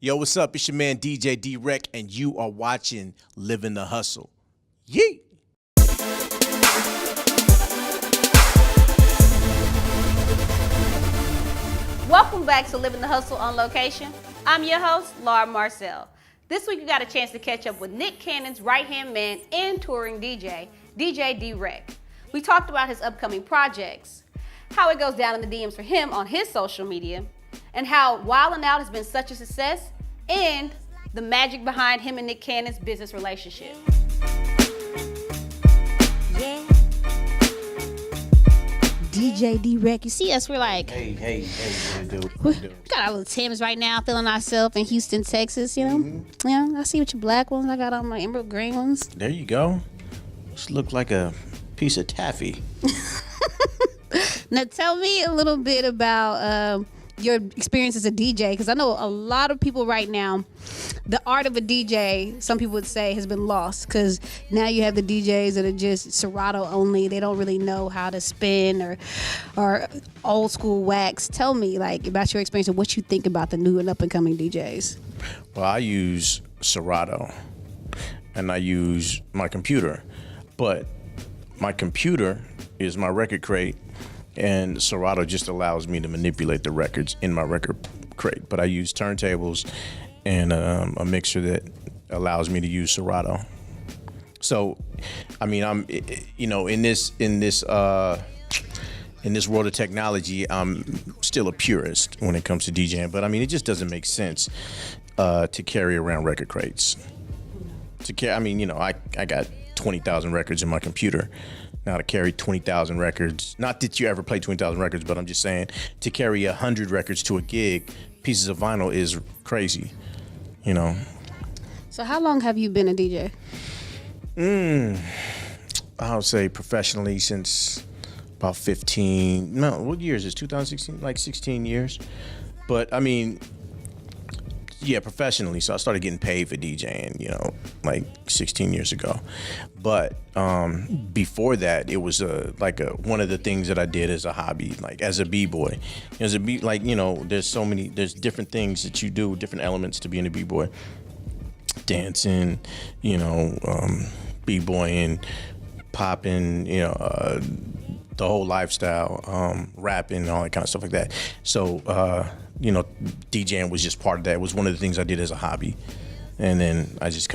Yo, what's up? It's your man DJ D-Wrek, and you are watching Livin the Hustle. Yeet! Welcome back to Livin the Hustle on Location. I'm your host, Laura Marcel. This week we got a chance to catch up with Nick Cannon's right-hand man and touring DJ, DJ D-Wrek. We talked about his upcoming projects, how it goes down in the DMs for him on his social media, and how Wildin' Out has been such a success, and the magic behind him and Nick Cannon's business relationship. Yeah. DJ D-Wrek, you see us, we're like, Hey, dude. we got our little Timbs right now, feeling ourselves in Houston, Texas, you know? Mm-hmm. Yeah, I see what your black ones, I got on my emerald green ones. There you go. This look like a piece of taffy. Now tell me a little bit about your experience as a DJ, because I know a lot of people right now, the art of a DJ, some people would say, has been lost, because now you have the DJs that are just Serato only. They don't really know how to spin or old school wax. Tell me about your experience and what you think about the new and up and coming DJs. Well, I use Serato and I use my computer, but my computer is my record crate, and Serato just allows me to manipulate the records in my record crate. But I use turntables and a mixer that allows me to use Serato. So, I mean, I'm, in this world of technology, I'm still a purist when it comes to DJing. But I mean, it just doesn't make sense to carry around record crates. I got 20,000 records in my computer. Now to carry 20,000 records, not that you ever play 20,000 records, but I'm just saying to carry 100 records to a gig, pieces of vinyl is crazy, So how long have you been a DJ? I would say professionally since about 15, no, what year is this, 2016? Like 16 years. But I mean, yeah, professionally. So I started getting paid for DJing, like 16 years ago. But before that, it was one of the things that I did as a hobby, like as a b-boy. There's different things that you do, different elements to being a b-boy. Dancing, b-boying, popping, the whole lifestyle, rapping, all that kind of stuff like that. So, DJing was just part of that. It was one of the things I did as a hobby. And then I just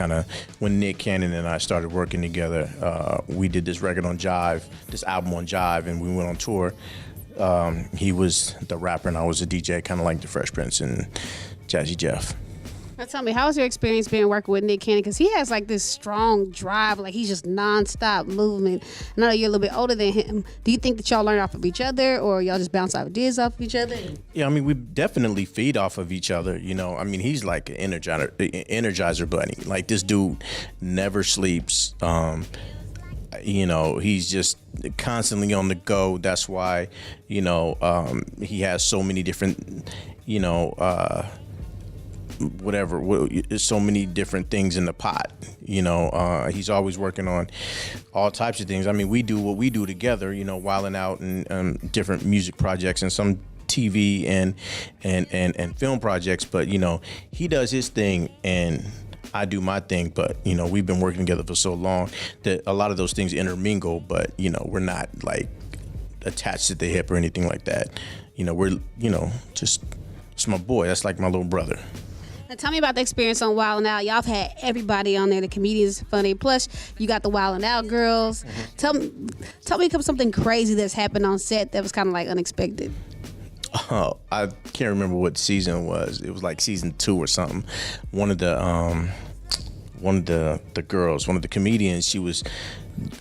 when Nick Cannon and I started working together, we did this record on Jive, this album on Jive, and we went on tour. He was the rapper and I was a DJ, kind of like the Fresh Prince and Jazzy Jeff. Now tell me, how was your experience being working with Nick Cannon? Because he has this strong drive, he's just nonstop movement. I know you're a little bit older than him. Do you think that y'all learn off of each other, or y'all just bounce ideas off of each other? Yeah, I mean, we definitely feed off of each other. I mean, he's like an energizer bunny. Like, this dude never sleeps. He's just constantly on the go. That's why, he has so many different, so many different things in the pot. He's always working on all types of things. I mean, we do what we do together, Wildin' Out and different music projects and some TV and film projects. But, he does his thing and I do my thing. But, we've been working together for so long that a lot of those things intermingle, but, we're not attached to the hip or anything like that. We're, just, it's my boy. That's like my little brother. Now tell me about the experience on Wildin' Out. Y'all have had everybody on there. The comedians, funny. Plus, you got the Wildin' Out girls. Mm-hmm. Tell me something crazy that's happened on set that was kind of unexpected. Oh, I can't remember what season it was. It was like season 2 or something. One of the girls, one of the comedians, she was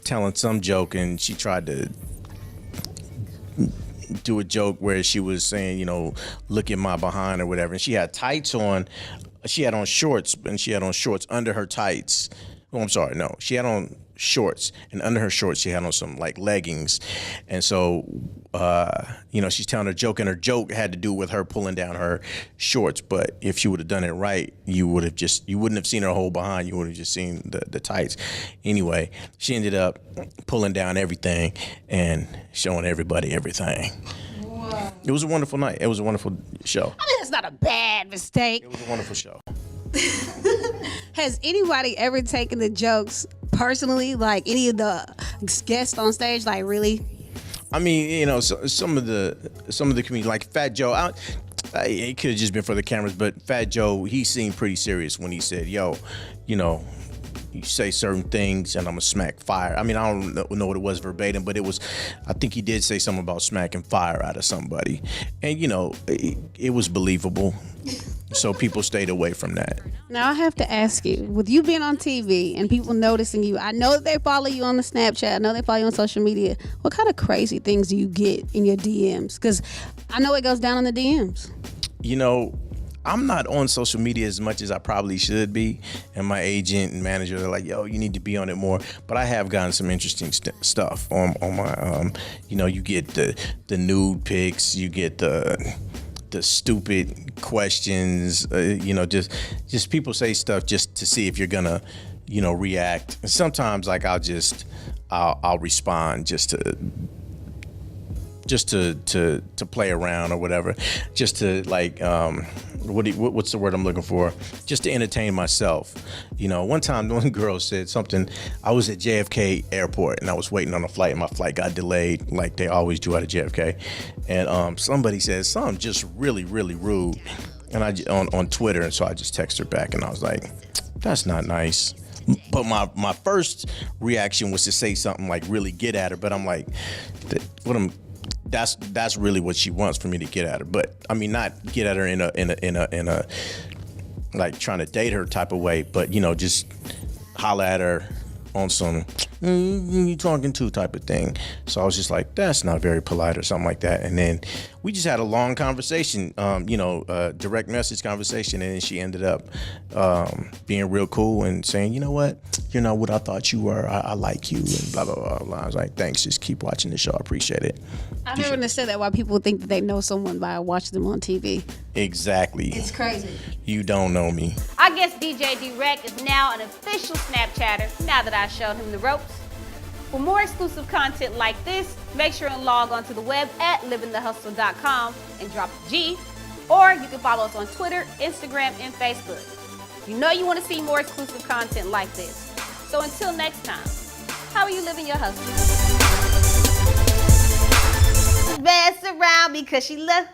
telling some joke and she tried to do a joke where she was saying, look at my behind or whatever. And she had tights on. She had on shorts, and she had on shorts under her tights. Oh, I'm sorry. No, she had on shorts, and under her shorts, she had on some leggings. And so, she's telling her joke, and her joke had to do with her pulling down her shorts. But if she would have done it right, you wouldn't have seen her whole behind. You would have just seen the tights. Anyway, she ended up pulling down everything and showing everybody everything. Wow. It was a wonderful night. It was a wonderful show. I mean, that's not a bad mistake. It was a wonderful show. Has anybody ever taken the jokes personally? Like any of the guests on stage? Like really? I mean, you know, some of the comedians, like Fat Joe, it could have just been for the cameras, but Fat Joe, he seemed pretty serious when he said, "Yo, you know, you say certain things and I'm gonna smack fire." I mean, I don't know what it was verbatim, but I think he did say something about smacking fire out of somebody, and you know, it was believable. So people stayed away from that. Now I have to ask you, with you being on TV and people noticing you, I know that they follow you on the Snapchat, I know they follow you on social media. What kind of crazy things do you get in your DMs? Because I know it goes down in the DMs. You know, I'm not on social media as much as I probably should be, and my agent and manager are like, "Yo, you need to be on it more." But I have gotten some interesting stuff on my. You know, you get the nude pics, you get the stupid questions. You know, just people say stuff just to see if you're gonna, you know, react. And sometimes, like I'll respond just to play around or whatever, just to like what's the word I'm looking for? Just to entertain myself. You know, one time one girl said something. I was at JFK Airport and I was waiting on a flight and my flight got delayed, like they always do out of JFK. And somebody said something just really, really rude, and on Twitter, and so I just texted her back and I was like, "That's not nice." But my first reaction was to say something like really get at her, but I'm like, that's really what she wants for me to get at her. But I mean, not get at her in a like trying to date her type of way, but you know, just holler at her on some you talking to type of thing. So I was just like, that's not very polite or something like that. And then we just had a long conversation, direct message conversation, and then she ended up being real cool and saying, "You know what? You're not what I thought you were. I like you," and blah, blah, blah, blah. I was like, "Thanks, just keep watching the show. I appreciate it." I've never understood that, why people think that they know someone by watching them on TV. Exactly. It's crazy. You don't know me. I guess DJ D-Wrek is now an official Snapchatter now that I showed him the ropes. For more exclusive content like this, make sure and log on to the web at livinthehustle.com and drop the G. Or you can follow us on Twitter, Instagram, and Facebook. You know you want to see more exclusive content like this. So until next time, how are you living your hustle? Best around because she love